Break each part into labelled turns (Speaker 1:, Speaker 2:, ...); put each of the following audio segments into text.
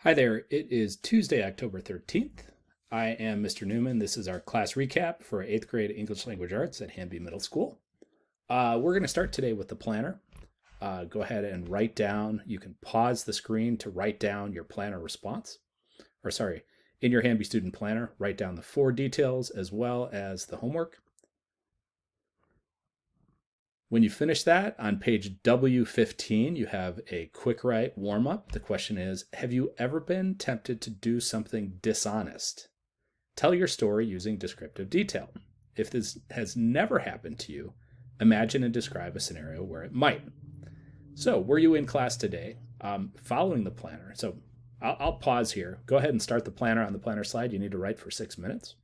Speaker 1: Hi there, it is Tuesday, October 13th. I am Mr. Newman. This is our class recap for 8th grade English Language Arts at Hanby Middle School. We're going to start today with the planner. Go ahead and write down, you can pause the screen to write down your planner response. In your Hanby Student Planner, write down the 4 details as well as the homework. When you finish that, on page W15, you have a quick write warm-up. The question is, have you ever been tempted to do something dishonest? Tell your story using descriptive detail. If this has never happened to you, imagine and describe a scenario where it might. So, were you in class today following the planner? So, I'll pause here. Go ahead and start the planner on the planner slide. You need to write for 6 minutes.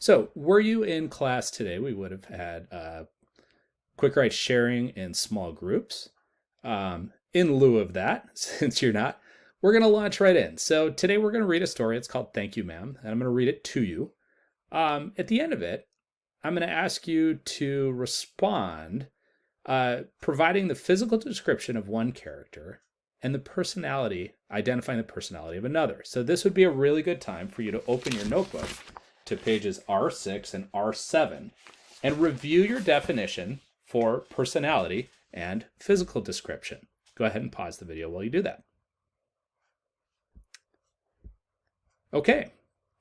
Speaker 1: So, were you in class today? We would have had quick write sharing in small groups. In lieu of that, since you're not, we're going to launch right in. So today we're going to read a story. It's called Thank You, Ma'am, and I'm going to read it to you. At the end of it, I'm going to ask you to respond, providing the physical description of one character and the personality, identifying the personality of another. So this would be a really good time for you to open your notebook to pages R6 and R7 and review your definition for personality and physical description. Go ahead and pause the video while you do that. Okay,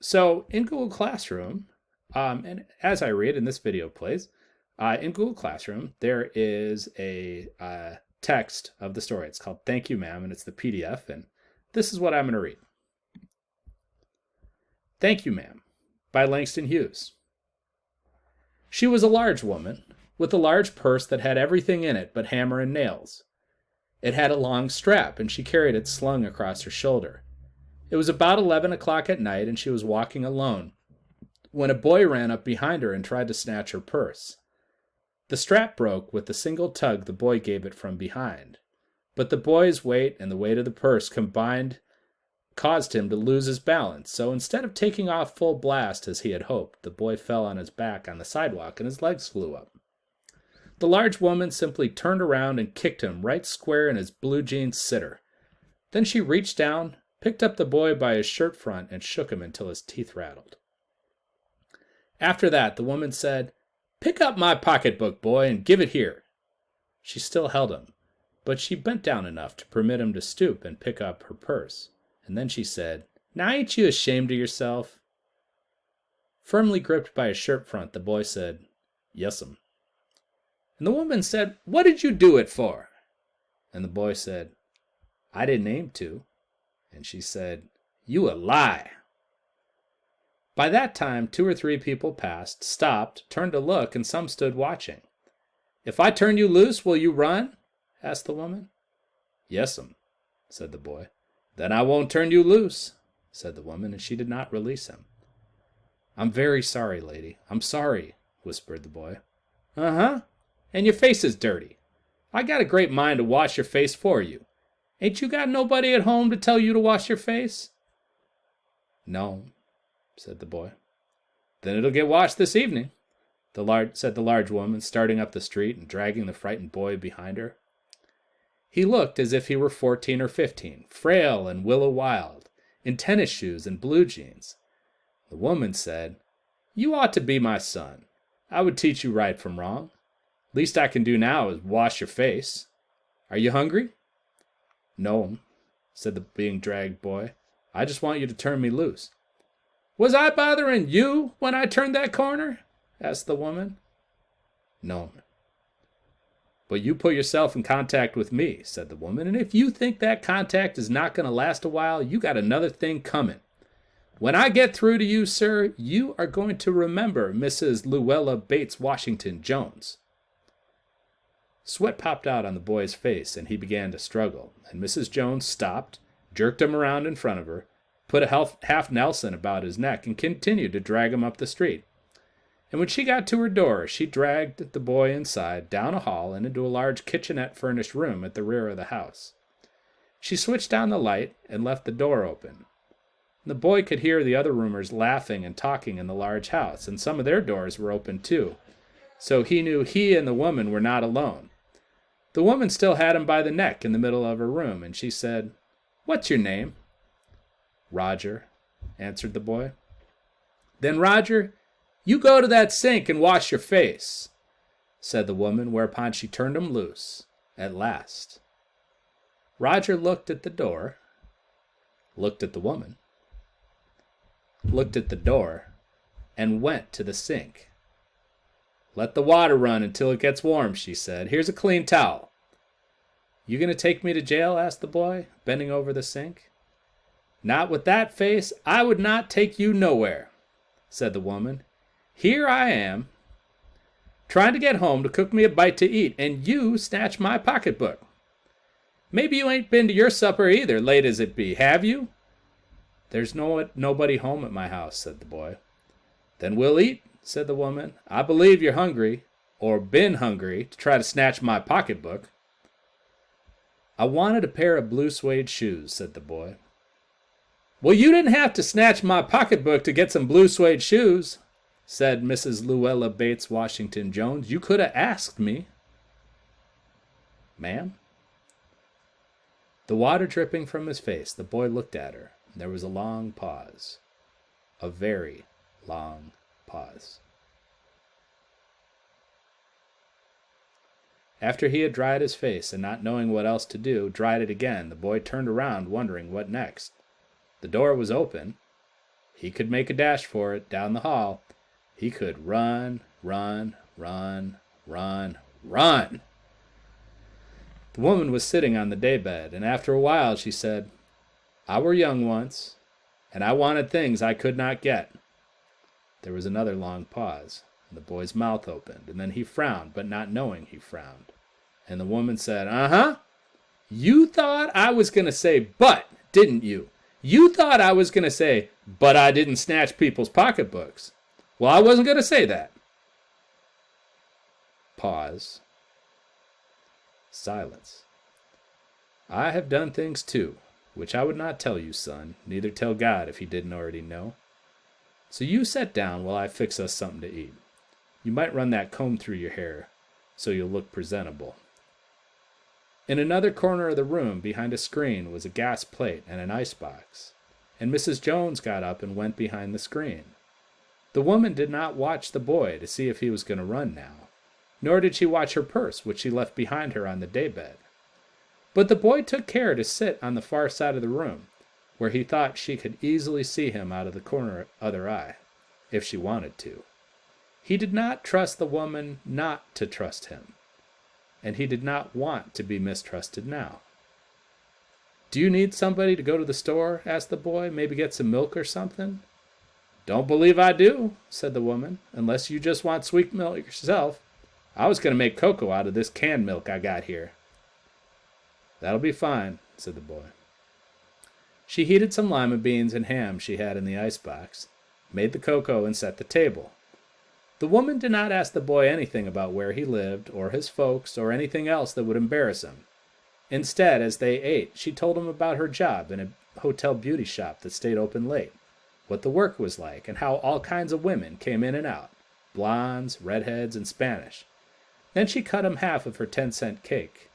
Speaker 1: so in Google Classroom, and as I read and this video plays, in Google Classroom, there is a text of the story. It's called Thank You, Ma'am, and it's the PDF, and this is what I'm going to read. Thank You, Ma'am, by Langston Hughes. She was a large woman, with a large purse that had everything in it but hammer and nails. It had a long strap, and she carried it slung across her shoulder. It was about 11 o'clock at night, and she was walking alone, when a boy ran up behind her and tried to snatch her purse. The strap broke with the single tug the boy gave it from behind, but the boy's weight and the weight of the purse combined caused him to lose his balance, so instead of taking off full blast as he had hoped, the boy fell on his back on the sidewalk and his legs flew up. The large woman simply turned around and kicked him right square in his blue jeans sitter. Then she reached down, picked up the boy by his shirt front, and shook him until his teeth rattled. After that, the woman said, "Pick up my pocketbook, boy, and give it here." She still held him, but she bent down enough to permit him to stoop and pick up her purse. And then she said, "Now ain't you ashamed of yourself?" Firmly gripped by his shirt front, the boy said, "Yes'm." And the woman said, "What did you do it for?" And the boy said, "I didn't aim to." And she said, "You a lie." By that time, 2 or 3 people passed, stopped, turned to look, and some stood watching. "If I turn you loose, will you run?" asked the woman. "Yes'm," said the boy. "Then I won't turn you loose," said the woman, and she did not release him. "I'm very sorry, lady. I'm sorry," whispered the boy. "Uh-huh. And your face is dirty. I got a great mind to wash your face for you. Ain't you got nobody at home to tell you to wash your face?" "No," said the boy. "Then it'll get washed this evening," said the large woman, starting up the street and dragging the frightened boy behind her. He looked as if he were 14 or 15, frail and willow-wild, in tennis shoes and blue jeans. The woman said, "You ought to be my son. I would teach you right from wrong. Least I can do now is wash your face. Are you hungry?" "No," said the being dragged boy. "I just want you to turn me loose." "Was I bothering you when I turned that corner?" asked the woman. "No." "But you put yourself in contact with me," said the woman, "and if you think that contact is not going to last a while, you got another thing coming. When I get through to you, sir, you are going to remember Mrs. Luella Bates Washington Jones." Sweat popped out on the boy's face, and he began to struggle, and Mrs. Jones stopped, jerked him around in front of her, put a half Nelson about his neck, and continued to drag him up the street. And when she got to her door, she dragged the boy inside, down a hall, and into a large kitchenette-furnished room at the rear of the house. She switched on the light and left the door open. The boy could hear the other roomers laughing and talking in the large house, and some of their doors were open too, so he knew he and the woman were not alone. The woman still had him by the neck in the middle of her room, and she said, "What's your name?" "Roger," answered the boy. "Then, Roger, you go to that sink and wash your face," said the woman, whereupon she turned him loose at last. Roger looked at the door, looked at the woman, looked at the door, and went to the sink. "Let the water run until it gets warm," she said. "Here's a clean towel." "You going to take me to jail?" asked the boy, bending over the sink. "Not with that face. I would not take you nowhere," said the woman. "Here I am, trying to get home to cook me a bite to eat, and you snatch my pocketbook. Maybe you ain't been to your supper either, late as it be, have you?" "There's nobody home at my house," said the boy. "Then we'll eat," said the woman. "I believe you're hungry, or been hungry, to try to snatch my pocketbook." "I wanted a pair of blue suede shoes," said the boy. "Well, you didn't have to snatch my pocketbook to get some blue suede shoes," said Mrs. Luella Bates Washington Jones. "You could have asked me." "Ma'am?" The water dripping from his face, the boy looked at her. There was a long pause. A very long pause. After he had dried his face, and not knowing what else to do, dried it again, the boy turned around, wondering what next. The door was open. He could make a dash for it, down the hall. He could run, run, run, run, run. The woman was sitting on the daybed, and after a while she said, "I were young once, and I wanted things I could not get." There was another long pause, and the boy's mouth opened, and then he frowned, but not knowing he frowned. And the woman said, "Uh-huh. You thought I was going to say 'but,' didn't you? You thought I was going to say, 'but I didn't snatch people's pocketbooks.' Well, I wasn't going to say that." Pause. Silence. "I have done things too, which I would not tell you, son, neither tell God if he didn't already know. So you sit down while I fix us something to eat. You might run that comb through your hair so you'll look presentable." In another corner of the room, behind a screen, was a gas plate and an icebox, and Mrs. Jones got up and went behind the screen. The woman did not watch the boy to see if he was going to run now, nor did she watch her purse, which she left behind her on the daybed. But the boy took care to sit on the far side of the room, where he thought she could easily see him out of the corner other eye, if she wanted to. He did not trust the woman not to trust him, and he did not want to be mistrusted now. "Do you need somebody to go to the store?" asked the boy. "Maybe get some milk or something?" "Don't believe I do," said the woman, "unless you just want sweet milk yourself. I was going to make cocoa out of this canned milk I got here." "That'll be fine," said the boy. She heated some lima beans and ham she had in the icebox, made the cocoa, and set the table. The woman did not ask the boy anything about where he lived, or his folks, or anything else that would embarrass him. Instead, as they ate, she told him about her job in a hotel beauty shop that stayed open late, what the work was like, and how all kinds of women came in and out, blondes, redheads, and Spanish. Then she cut him half of her 10-cent cake.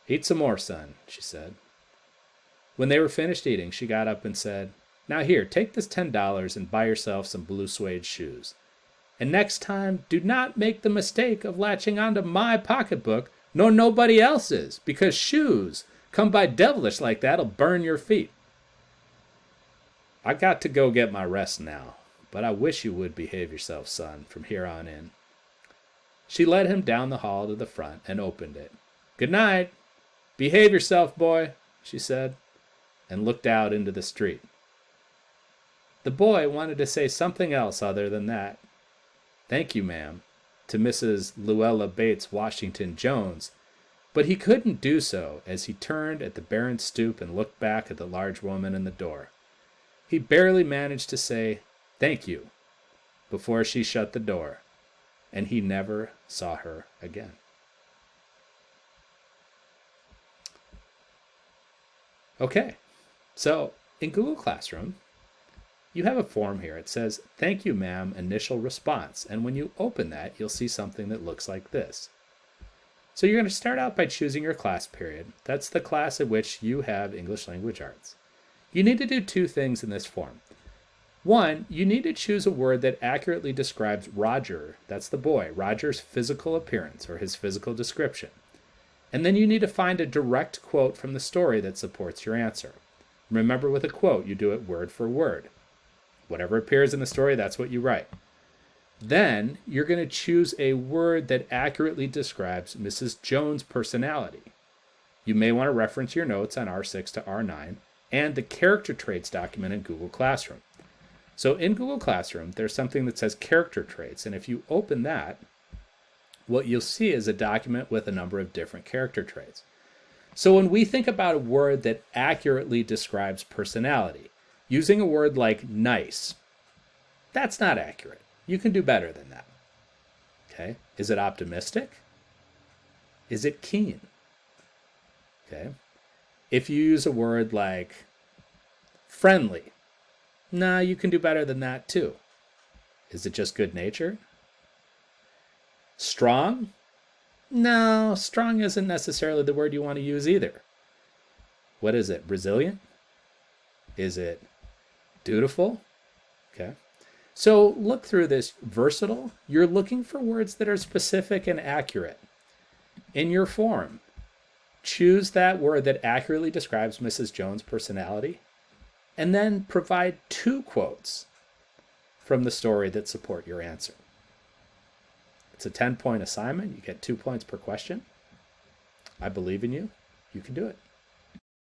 Speaker 1: "Eat some more, son," she said. When they were finished eating, she got up and said, "Now here, take this $10 and buy yourself some blue suede shoes. And next time, do not make the mistake of latching onto my pocketbook, nor nobody else's, because shoes, come by devilish like that'll burn your feet. I got to go get my rest now, but I wish you would behave yourself, son, from here on in." She led him down the hall to the front and opened it. "Good night. Behave yourself, boy," she said, and looked out into the street. The boy wanted to say something else other than that. "Thank you, ma'am," to Mrs. Luella Bates Washington Jones, but he couldn't do so as he turned at the barren stoop and looked back at the large woman in the door. He barely managed to say, "Thank you," before she shut the door, and he never saw her again. Okay, so in Google Classroom, you have a form here. It says, "Thank you, ma'am, initial response." And when you open that, you'll see something that looks like this. So you're going to start out by choosing your class period. That's the class at which you have English Language Arts. You need to do two things in this form. One, you need to choose a word that accurately describes Roger, that's the boy, Roger's physical appearance or his physical description. And then you need to find a direct quote from the story that supports your answer. Remember, with a quote, you do it word for word. Whatever appears in the story, that's what you write. Then you're going to choose a word that accurately describes Mrs. Jones' personality. You may want to reference your notes on R6 to R9 and the character traits document in Google Classroom. So in Google Classroom, there's something that says character traits. And if you open that, what you'll see is a document with a number of different character traits. So when we think about a word that accurately describes personality, using a word like nice, that's not accurate. You can do better than that. Okay? Is it optimistic? Is it keen? Okay? If you use a word like friendly, nah, you can do better than that too. Is it just good-natured? Strong? No, strong isn't necessarily the word you want to use either. What is it? Resilient? Is it dutiful? Okay. So look through this. Versatile, you're looking for words that are specific and accurate. In your form, choose that word that accurately describes Mrs. Jones' personality, and then provide 2 quotes from the story that support your answer. It's a 10-point assignment. You get 2 points per question. I believe in you. You can do it.